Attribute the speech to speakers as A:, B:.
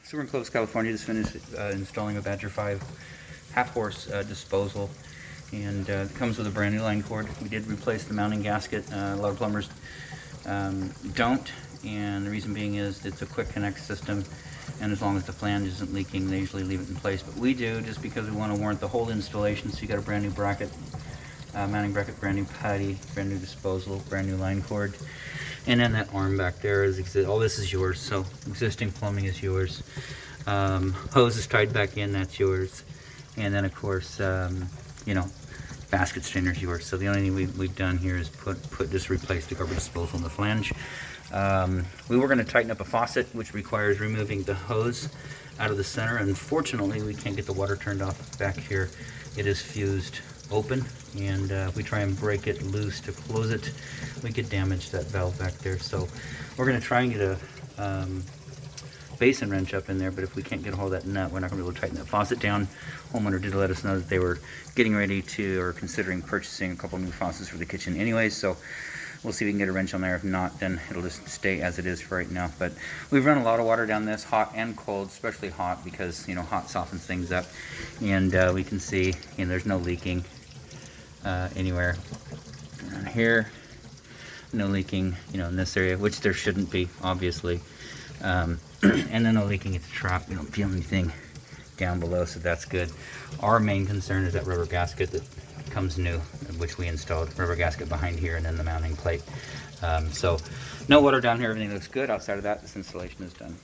A: So we're in Clovis, California. Just finished installing a Badger 5 half-horse disposal, and it comes with a brand new line cord. We did replace the mounting gasket. A lot of plumbers don't, and the reason being is it's a quick connect system, and as long as the flange isn't leaking, they usually leave it in place. But we do, just because we want to warrant the whole installation. So you got a brand new bracket, mounting bracket, brand new putty, brand new disposal, brand new line cord. And then that arm back there is, all this is yours, so existing plumbing is yours. Hose is tied back in, that's yours. And then of course, you know, basket strainer is yours. So the only thing we've done here is just replace the garbage disposal in the flange. We were going to tighten up a faucet, which requires removing the hose out of the center. Unfortunately, we can't get the water turned off back here. It is fused open, and if we try and break it loose to close it, we could damage that valve back there. So we're going to try and get a basin wrench up in there, but if we can't get a hold of that nut, we're not going to be able to tighten that faucet down. Homeowner did let us know that they were getting ready to, or considering purchasing a couple new faucets for the kitchen anyways, so we'll see if we can get a wrench on there. If not, then it'll just stay as it is for right now. But we've run a lot of water down this, hot and cold, especially hot, because, you know, hot softens things up. And we can see, you know, there's no leaking anywhere around here. No leaking, you know, in this area, which there shouldn't be, obviously. And then no leaking at the trap. We don't feel anything down below, so that's good. Our main concern is that rubber gasket that comes new, which we installed. Rubber gasket behind here, and then the mounting plate. So no water down here. Everything looks good. Outside of that, this installation is done.